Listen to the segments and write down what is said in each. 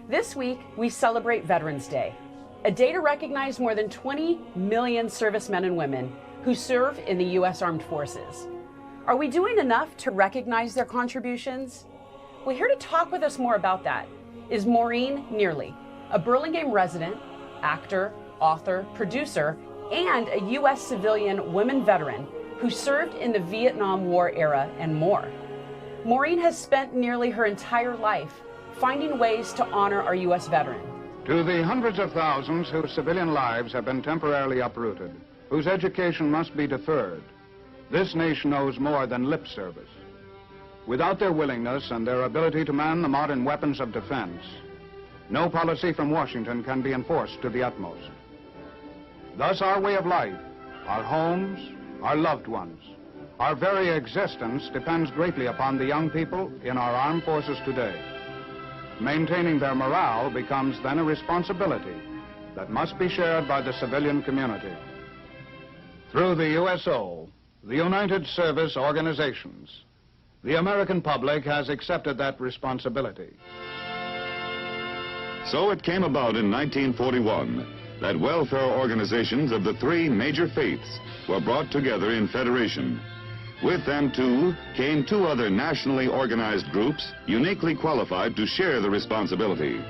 This week, we celebrate Veterans Day, a day to recognize more than 20 million servicemen and women who serve in the U.S. Armed Forces. Are we doing enough to recognize their contributions? Well, here to talk with us more about that is Maureen Nerli, a Burlingame resident, actor, author, producer, and a U.S. civilian women veteran who served in the Vietnam War era and more. Maureen has spent nearly her entire life finding ways to honor our U.S. veteran. To the hundreds of thousands whose civilian lives have been temporarily uprooted, whose education must be deferred, this nation owes more than lip service. Without their willingness and their ability to man the modern weapons of defense, no policy from Washington can be enforced to the utmost. Thus, our way of life, our homes, our loved ones, our very existence depends greatly upon the young people in our armed forces today. Maintaining their morale becomes then a responsibility that must be shared by the civilian community. Through the USO, the United Service Organizations, the American public has accepted that responsibility. So it came about in 1941 that welfare organizations of the three major faiths were brought together in federation. With them, too, came two other nationally organized groups uniquely qualified to share the responsibility: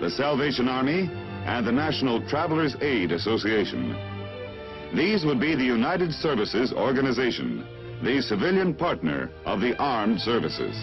the Salvation Army and the National Travelers Aid Association. These would be the United Services Organization, the civilian partner of the armed services.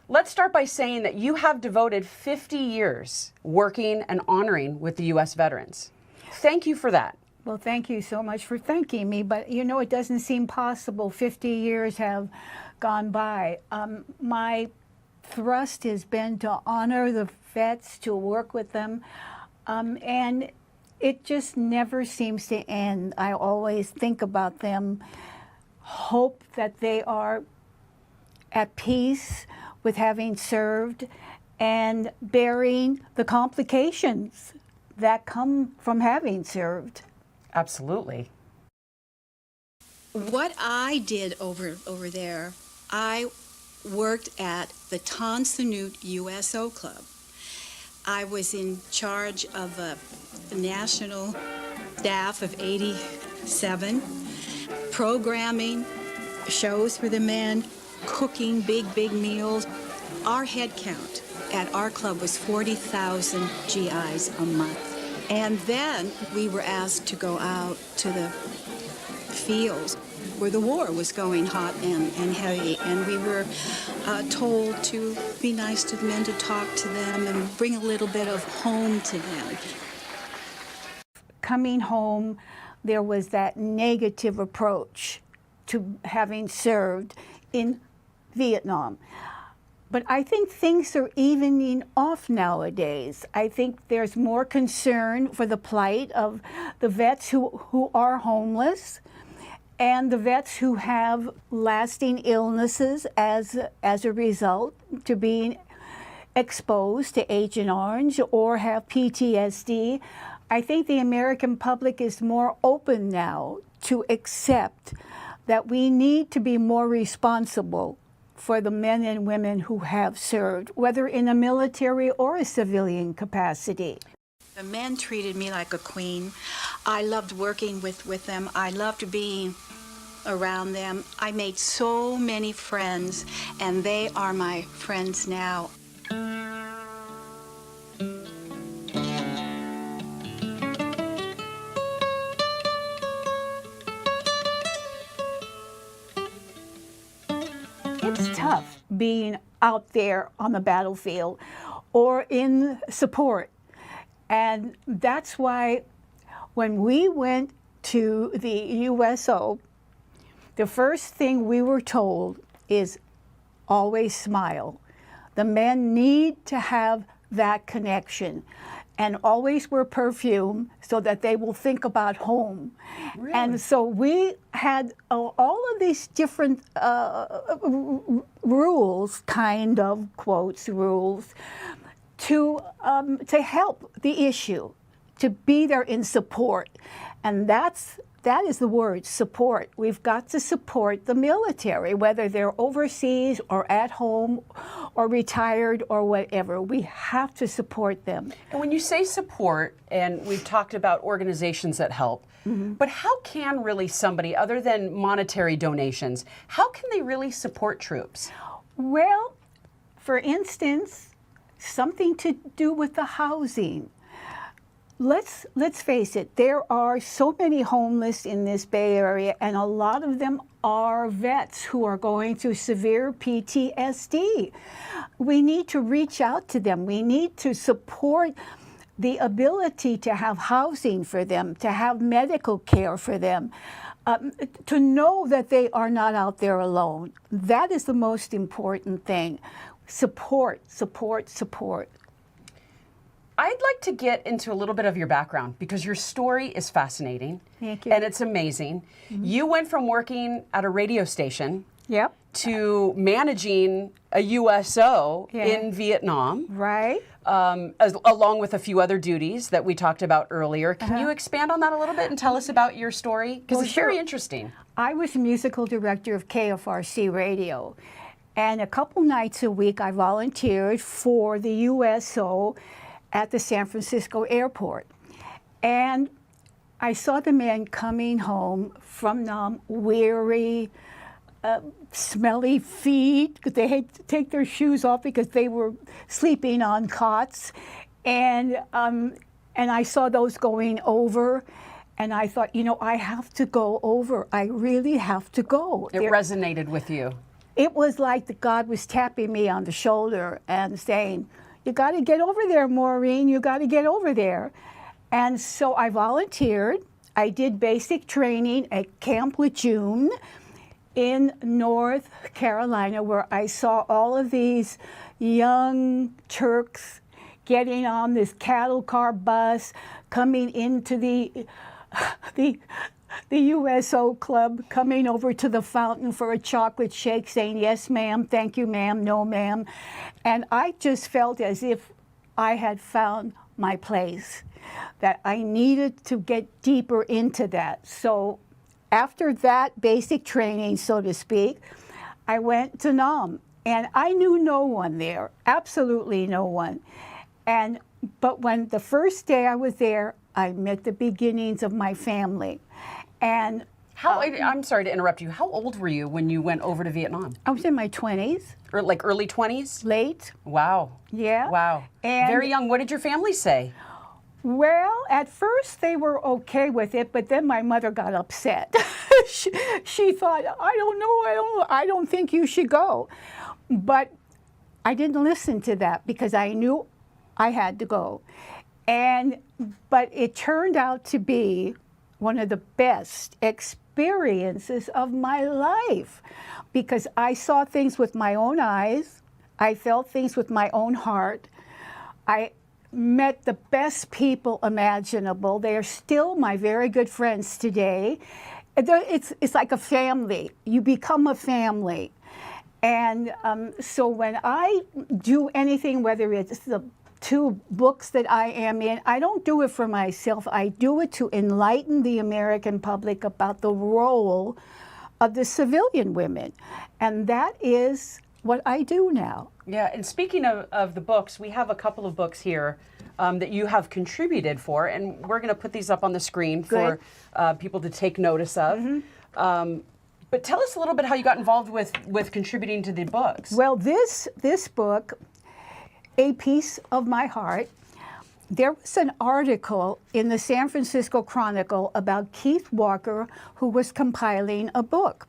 Let's start by saying that you have devoted 50 years working and honoring with the U.S. veterans. Thank you for that. Well, thank you so much for thanking me, but you know, it doesn't seem possible. 50 years have gone by. My thrust has been to honor the vets, to work with them, and it just never seems to end. I always think about them, hope that they are at peace with having served and bearing the complications that come from having served. Absolutely. What I did over there, I worked at the Tonsanute USO Club. I was in charge of a national staff of 87, programming shows for the men, cooking big meals. Our head count at our club was 40,000 GIs a month. And then we were asked to go out to the fields where the war was going hot and heavy, and we were told to be nice to the men, to talk to them, and bring a little bit of home to them. Coming home, there was that negative approach to having served in Vietnam. But I think things are evening off nowadays. I think there's more concern for the plight of the vets who are homeless and the vets who have lasting illnesses as a result to being exposed to Agent Orange or have PTSD. I think the American public is more open now to accept that we need to be more responsible for the men and women who have served, whether in a military or a civilian capacity. The men treated me like a queen. I loved working with them. I loved being around them. I made so many friends, and they are my friends now. It's tough being out there on the battlefield or in support. And that's why when we went to the USO, the first thing we were told is always smile. The men need to have that connection and always wear perfume so that they will think about home. Really? And so we had all of these different rules, kind of, quotes, rules, to help the issue, to be there in support. And that's that is the word, support. We've got to support the military, whether they're overseas or at home or retired or whatever. We have to support them. And when you say support, and we've talked about organizations that help, but how can really somebody, other than monetary donations, how can they really support troops? Well, for instance, something to do with the housing. Let's face it, there are so many homeless in this Bay Area, and a lot of them are vets who are going through severe PTSD. We need to reach out to them. We need to support the ability to have housing for them, to have medical care for them, to know that they are not out there alone. That is the most important thing. Support, support, support. I'd like to get into a little bit of your background because your story is fascinating. Thank you. And it's amazing. You went from working at a radio station Yep. to managing a USO in Vietnam. Right. Along with a few other duties that we talked about earlier. Can you expand on that a little bit and tell us about your story? Because it's very interesting. I was musical director of KFRC Radio. And a couple nights a week, I volunteered for the USO at the San Francisco airport. And I saw the men coming home from Nam weary, smelly feet, because they had to take their shoes off because they were sleeping on cots. And I saw those going over. And I thought, you know, I have to go over. I really have to go. It resonated with you. It was like God was tapping me on the shoulder and saying, you got to get over there, Maureen. You got to get over there. And so I volunteered. I did basic training at Camp Lejeune in North Carolina, where I saw all of these young Turks getting on this cattle car bus, coming into the USO Club, coming over to the fountain for a chocolate shake, saying, yes, ma'am, thank you, ma'am, no, ma'am. And I just felt as if I had found my place, that I needed to get deeper into that. So after that basic training, so to speak, I went to Nam, and I knew no one there, absolutely no one. But when the first day I was there, I met the beginnings of my family. And I'm sorry to interrupt you. How old were you when you went over to Vietnam? I was in my 20s. Or like early 20s? Late. Wow. Yeah. Wow. And very young. What did your family say? Well, at first they were okay with it, but then my mother got upset. she thought, I don't think you should go. But I didn't listen to that because I knew I had to go. But it turned out to be one of the best experiences of my life because I saw things with my own eyes. I felt things with my own heart. I met the best people imaginable. They are still my very good friends today. It's like a family. You become a family. And so when I do anything, whether it's the 2 books that I am in, I don't do it for myself. I do it to enlighten the American public about the role of the civilian women. And that is what I do now. Yeah, and speaking of the books, we have a couple of books here that you have contributed for, and we're going to put these up on the screen for people to take notice of. But tell us a little bit how you got involved with contributing to the books. Well, this book, A Piece of My Heart, there was an article in the San Francisco Chronicle about Keith Walker, who was compiling a book.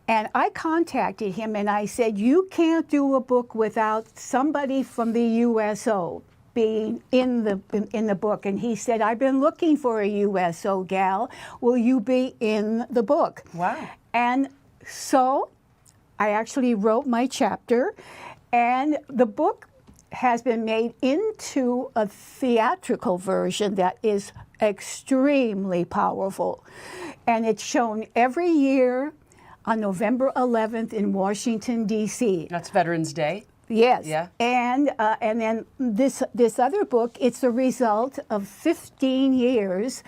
And I contacted him and I said, you can't do a book without somebody from the USO being in the book. And he said, I've been looking for a USO gal. Will you be in the book? Wow. And so I actually wrote my chapter, and the book has been made into a theatrical version that is extremely powerful. And it's shown every year on November 11th in Washington, D.C. That's Veterans Day. Yes. Yeah. And then this other book, it's a result of 15 years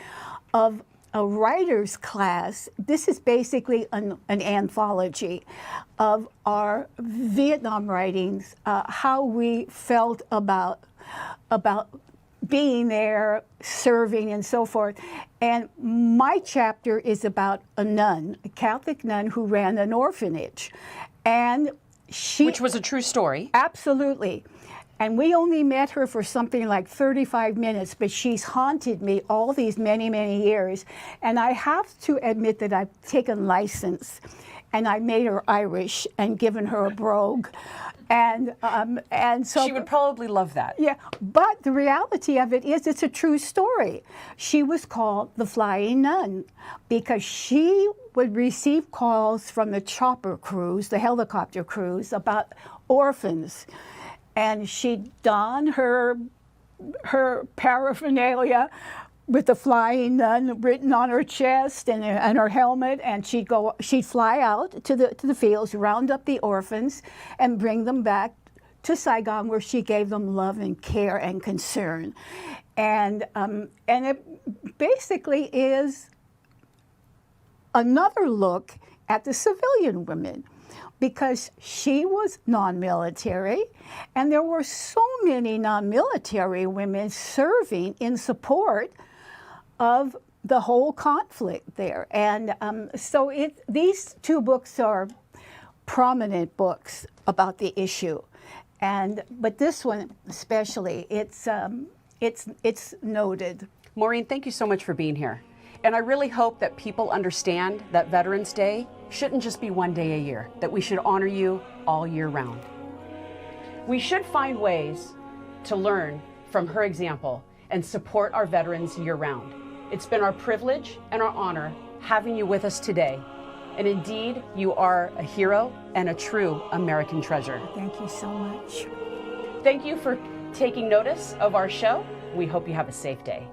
of a writer's class. This is basically an anthology of our Vietnam writings, how we felt about being there, serving, and so forth. And my chapter is about a nun, a Catholic nun who ran an orphanage. And she... Which was a true story. Absolutely. And we only met her for something like 35 minutes, but she's haunted me all these many, many years. And I have to admit that I've taken license, and I made her Irish and given her a brogue. And so She would probably love that. yeah, but the reality of it is it's a true story. She was called the Flying Nun because she would receive calls from the chopper crews, the helicopter crews, about orphans. And she'd don her paraphernalia with the Flying Nun written on her chest and her helmet, and she'd fly out to the fields, round up the orphans, and bring them back to Saigon, where she gave them love and care and concern. And it basically is another look at the civilian women, because she was non-military, and there were so many non-military women serving in support of the whole conflict there. And so these two books are prominent books about the issue. But this one especially, it's noted. Maureen, thank you so much for being here. And I really hope that people understand that Veterans Day shouldn't just be one day a year, that we should honor you all year round. We should find ways to learn from her example and support our veterans year round. It's been our privilege and our honor having you with us today. And indeed, you are a hero and a true American treasure. Thank you so much. Thank you for taking notice of our show. We hope you have a safe day.